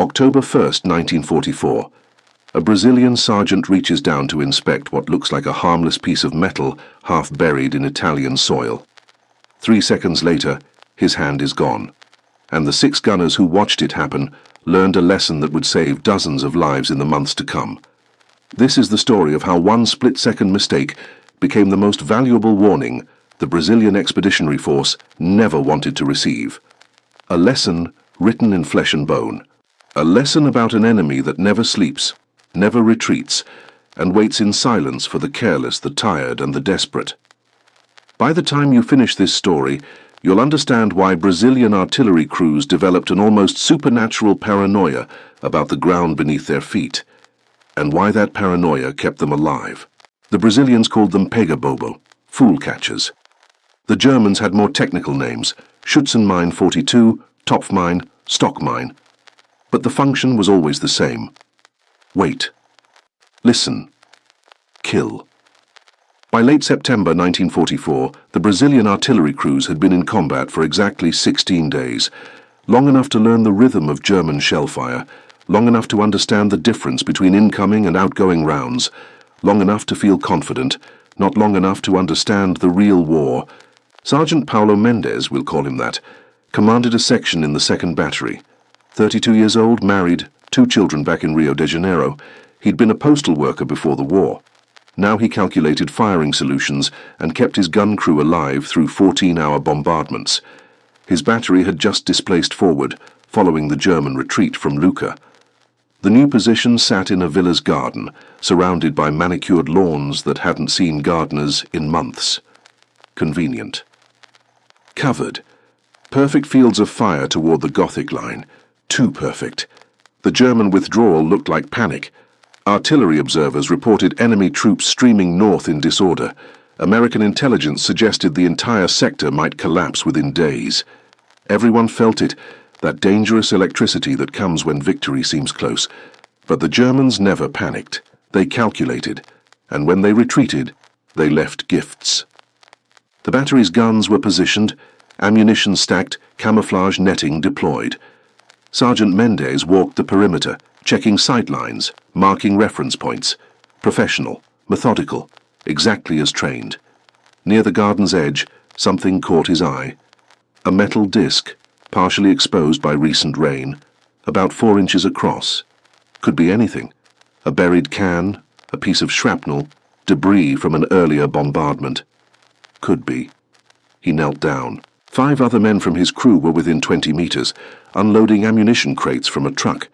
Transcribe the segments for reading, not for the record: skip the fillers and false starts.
October 1st, 1944. A Brazilian sergeant reaches down to inspect what looks like a harmless piece of metal half buried in Italian soil. 3 seconds later, his hand is gone, and the 6 gunners who watched it happen learned a lesson that would save dozens of lives in the months to come. This is the story of how one split-second mistake became the most valuable warning the Brazilian Expeditionary Force never wanted to receive. A lesson written in flesh and bone. A lesson about an enemy that never sleeps, never retreats, and waits in silence for the careless, the tired, and the desperate. By the time you finish this story, you'll understand why Brazilian artillery crews developed an almost supernatural paranoia about the ground beneath their feet, and why that paranoia kept them alive. The Brazilians called them pega-bobo, fool catchers. The Germans had more technical names, Schützenmine 42, Topfmine, Stockmine. But the function was always the same. Wait. Listen. Kill. By late September 1944, the Brazilian artillery crews had been in combat for exactly 16 days, long enough to learn the rhythm of German shellfire, long enough to understand the difference between incoming and outgoing rounds, long enough to feel confident, not long enough to understand the real war. Sergeant Paulo Mendes, we'll call him that, commanded a section in the 2nd Battery. 32 years old, married, 2 children back in Rio de Janeiro. He'd been a postal worker before the war. Now he calculated firing solutions and kept his gun crew alive through 14-hour bombardments. His battery had just displaced forward, following the German retreat from Lucca. The new position sat in a villa's garden, surrounded by manicured lawns that hadn't seen gardeners in months. Convenient. Covered. Perfect fields of fire toward the Gothic Line. Too perfect. The German withdrawal looked like panic. Artillery observers reported enemy troops streaming north in disorder. American intelligence suggested the entire sector might collapse within days. Everyone felt it, that dangerous electricity that comes when victory seems close. But the Germans never panicked. They calculated, and when they retreated, they left gifts. The battery's guns were positioned, ammunition stacked, camouflage netting deployed. Sergeant Mendes walked the perimeter, checking sight lines, marking reference points. Professional, methodical, exactly as trained. Near the garden's edge, something caught his eye. A metal disc, partially exposed by recent rain, about 4 inches across. Could be anything. A buried can, a piece of shrapnel, debris from an earlier bombardment. Could be. He knelt down. 5 other men from his crew were within 20 meters, unloading ammunition crates from a truck.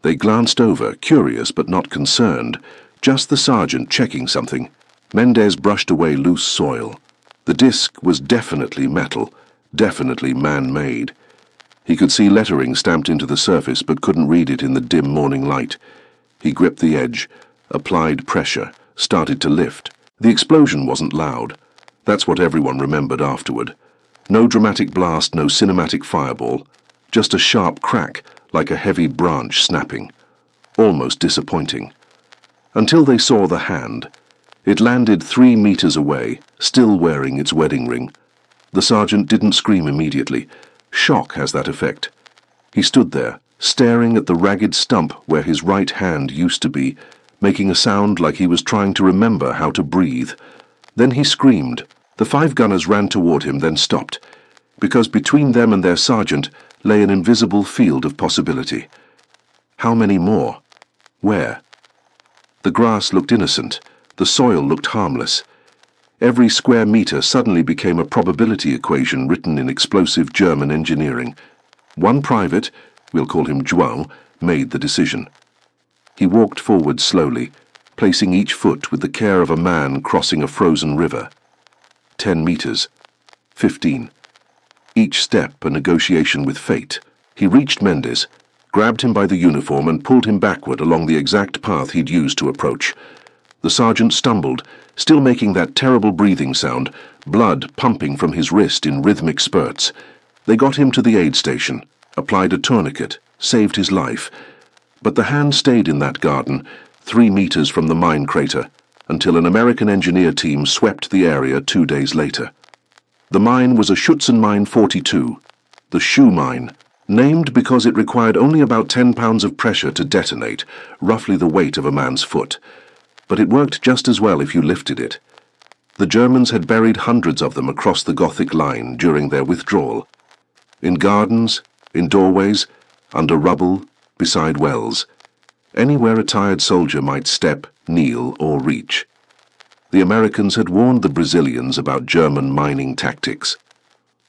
They glanced over, curious but not concerned, just the sergeant checking something. Mendes brushed away loose soil. The disc was definitely metal, definitely man-made. He could see lettering stamped into the surface but couldn't read it in the dim morning light. He gripped the edge, applied pressure, started to lift. The explosion wasn't loud. That's what everyone remembered afterward. No dramatic blast, no cinematic fireball. Just a sharp crack, like a heavy branch snapping. Almost disappointing. Until they saw the hand. It landed 3 meters away, still wearing its wedding ring. The sergeant didn't scream immediately. Shock has that effect. He stood there, staring at the ragged stump where his right hand used to be, making a sound like he was trying to remember how to breathe. Then he screamed. The 5 gunners ran toward him, then stopped, because between them and their sergeant lay an invisible field of possibility. How many more? Where? The grass looked innocent. The soil looked harmless. Every square meter suddenly became a probability equation written in explosive German engineering. One private, we'll call him João, made the decision. He walked forward slowly, placing each foot with the care of a man crossing a frozen river. 10 meters. 15. Each step a negotiation with fate. He reached Mendes, grabbed him by the uniform and pulled him backward along the exact path he'd used to approach. The sergeant stumbled, still making that terrible breathing sound, blood pumping from his wrist in rhythmic spurts. They got him to the aid station, applied a tourniquet, saved his life. But the hand stayed in that garden, 3 meters from the mine crater, until an American engineer team swept the area 2 days later. The mine was a Schützenmine 42, the shoe mine, Named because it required only about 10 pounds of pressure to detonate, roughly the weight of a man's foot. But it worked just as well if you lifted it. The Germans had buried hundreds of them across the Gothic Line during their withdrawal. In gardens, in doorways, under rubble, beside wells. Anywhere a tired soldier might step, kneel, or reach. The Americans had warned the Brazilians about German mining tactics.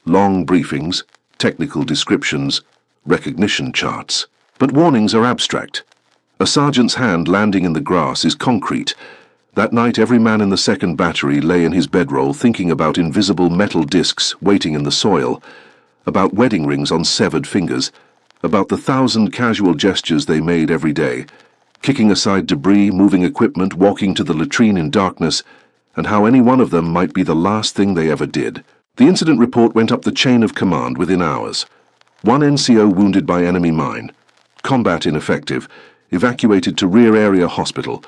Long briefings, technical descriptions, recognition charts. But warnings are abstract. A sergeant's hand landing in the grass is concrete. That night every man in the 2nd Battery lay in his bedroll thinking about invisible metal discs waiting in the soil, about wedding rings on severed fingers, about the 1,000 casual gestures they made every day, kicking aside debris, moving equipment, walking to the latrine in darkness, and how any one of them might be the last thing they ever did. The incident report went up the chain of command within hours. 1 NCO wounded by enemy mine. Combat ineffective. Evacuated to rear area hospital.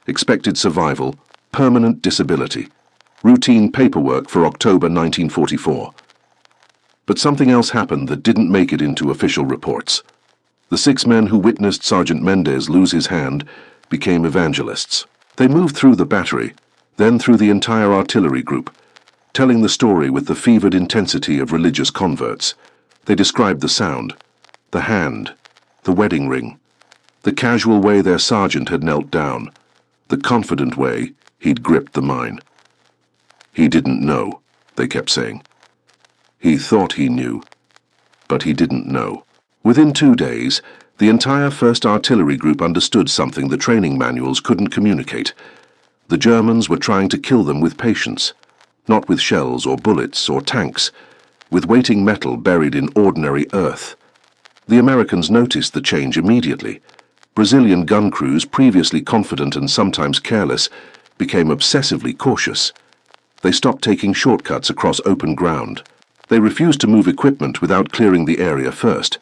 Expected survival. Permanent disability. Routine paperwork for October 1944. But something else happened that didn't make it into official reports. The 6 men who witnessed Sergeant Mendez lose his hand became evangelists. They moved through the battery, then through the entire artillery group, telling the story with the fevered intensity of religious converts. They described the sound, the hand, the wedding ring, the casual way their sergeant had knelt down, the confident way he'd gripped the mine. He didn't know, they kept saying. He thought he knew, but he didn't know. Within 2 days, the entire 1st Artillery Group understood something the training manuals couldn't communicate. The Germans were trying to kill them with patience, not with shells or bullets or tanks, with waiting metal buried in ordinary earth. The Americans noticed the change immediately. Brazilian gun crews, previously confident and sometimes careless, became obsessively cautious. They stopped taking shortcuts across open ground. They refused to move equipment without clearing the area first.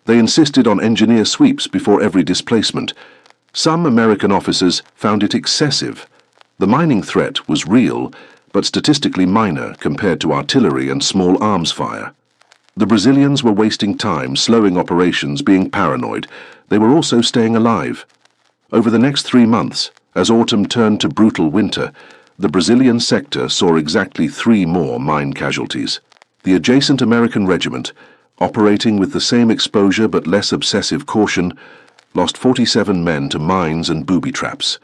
They insisted on engineer sweeps before every displacement. Some American officers found it excessive. The mining threat was real, but statistically minor compared to artillery and small arms fire. The Brazilians were wasting time, slowing operations, being paranoid. They were also staying alive. Over the next 3 months, as autumn turned to brutal winter, the Brazilian sector saw exactly 3 more mine casualties. The adjacent American regiment, operating with the same exposure but less obsessive caution, lost 47 men to mines and booby traps.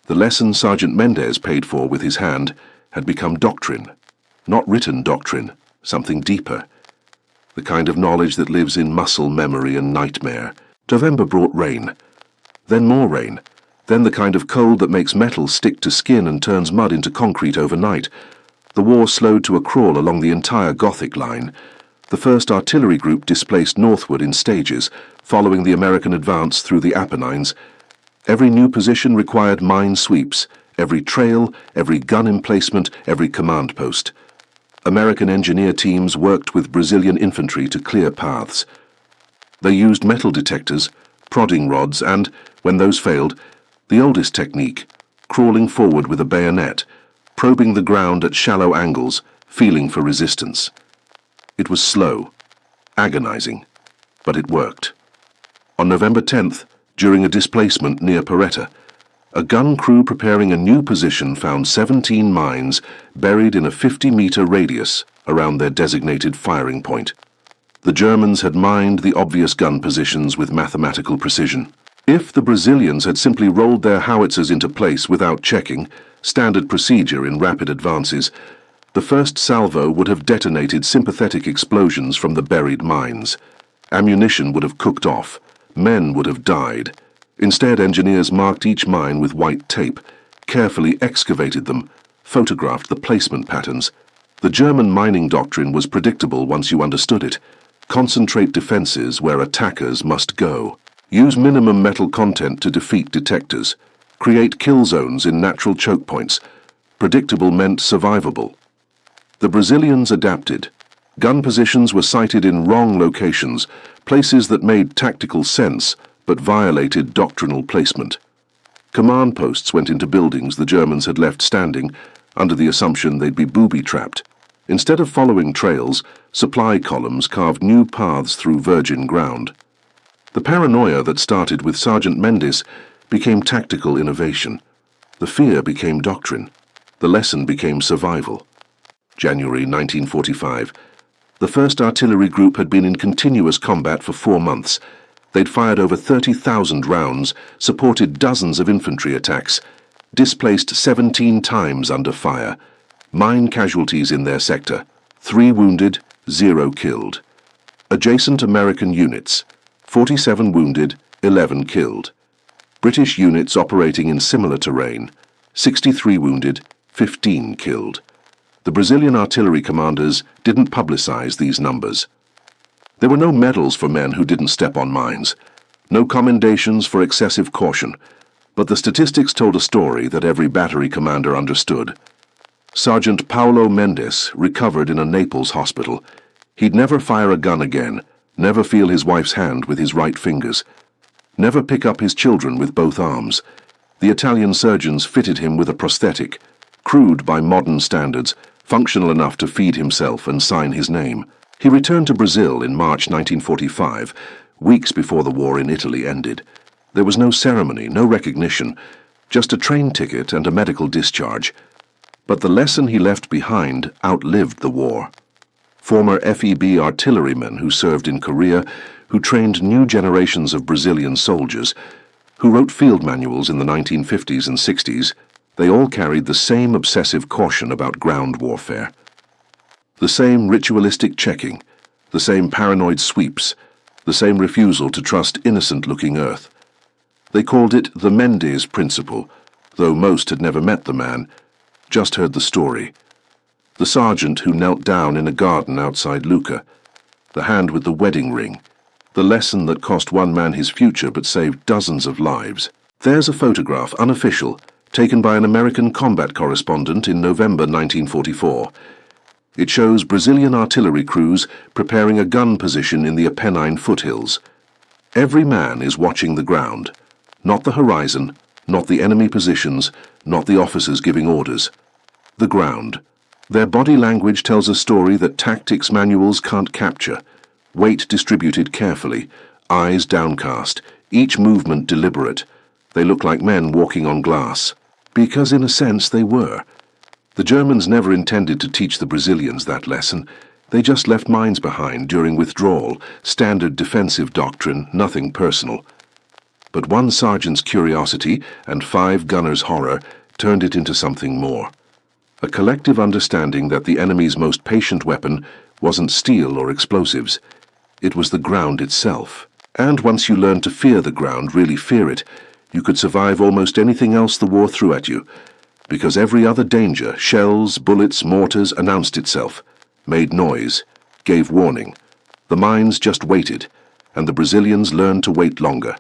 The lesson Sergeant Mendez paid for with his hand had become doctrine. Not written doctrine, something deeper. The kind of knowledge that lives in muscle memory and nightmare. November brought rain. Then more rain. Then the kind of cold that makes metal stick to skin and turns mud into concrete overnight. The war slowed to a crawl along the entire Gothic Line. The 1st Artillery Group displaced northward in stages, following the American advance through the Apennines. Every new position required mine sweeps, every trail, every gun emplacement, every command post. American engineer teams worked with Brazilian infantry to clear paths. They used metal detectors, prodding rods, and, when those failed, the oldest technique, crawling forward with a bayonet, probing the ground at shallow angles, feeling for resistance. It was slow, agonizing, but it worked. On November 10th, during a displacement near Poretta, a gun crew preparing a new position found 17 mines buried in a 50-meter radius around their designated firing point. The Germans had mined the obvious gun positions with mathematical precision. If the Brazilians had simply rolled their howitzers into place without checking, standard procedure in rapid advances, the first salvo would have detonated sympathetic explosions from the buried mines. Ammunition would have cooked off. Men would have died. Instead, engineers marked each mine with white tape, carefully excavated them, photographed the placement patterns. The German mining doctrine was predictable once you understood it. Concentrate defenses where attackers must go. Use minimum metal content to defeat detectors. Create kill zones in natural choke points. Predictable meant survivable. The Brazilians adapted. Gun positions were sited in wrong locations, places that made tactical sense but violated doctrinal placement. Command posts went into buildings the Germans had left standing, under the assumption they'd be booby-trapped. Instead of following trails, supply columns carved new paths through virgin ground. The paranoia that started with Sergeant Mendes became tactical innovation. The fear became doctrine. The lesson became survival. January 1945. The 1st Artillery Group had been in continuous combat for 4 months. They'd fired over 30,000 rounds, supported dozens of infantry attacks, displaced 17 times under fire. Mine casualties in their sector: 3 wounded, 0 killed. Adjacent American units: 47 wounded, 11 killed. British units operating in similar terrain: 63 wounded, 15 killed. The Brazilian artillery commanders didn't publicize these numbers. There were no medals for men who didn't step on mines, no commendations for excessive caution, but the statistics told a story that every battery commander understood. Sergeant Paulo Mendes recovered in a Naples hospital. He'd never fire a gun again, never feel his wife's hand with his right fingers, never pick up his children with both arms. The Italian surgeons fitted him with a prosthetic, crude by modern standards, functional enough to feed himself and sign his name. He returned to Brazil in March 1945, weeks before the war in Italy ended. There was no ceremony, no recognition, just a train ticket and a medical discharge. But the lesson he left behind outlived the war. Former FEB artillerymen who served in Korea, who trained new generations of Brazilian soldiers, who wrote field manuals in the 1950s and 60s, they all carried the same obsessive caution about ground warfare. The same ritualistic checking, the same paranoid sweeps, the same refusal to trust innocent-looking earth. They called it the Mendes principle, though most had never met the man, just heard the story. The sergeant who knelt down in a garden outside Lucca, the hand with the wedding ring, the lesson that cost one man his future but saved dozens of lives. There's a photograph, unofficial, taken by an American combat correspondent in November 1944. It shows Brazilian artillery crews preparing a gun position in the Apennine foothills. Every man is watching the ground, not the horizon, not the enemy positions, not the officers giving orders. The ground. Their body language tells a story that tactics manuals can't capture. Weight distributed carefully, eyes downcast, each movement deliberate. They look like men walking on glass. Because in a sense they were. The Germans never intended to teach the Brazilians that lesson. They just left mines behind during withdrawal, standard defensive doctrine, nothing personal. But one sergeant's curiosity and 5 gunners' horror turned it into something more. A collective understanding that the enemy's most patient weapon wasn't steel or explosives. It was the ground itself. And once you learned to fear the ground, really fear it, you could survive almost anything else the war threw at you, because every other danger, shells, bullets, mortars, announced itself, made noise, gave warning. The mines just waited, and the Brazilians learned to wait longer.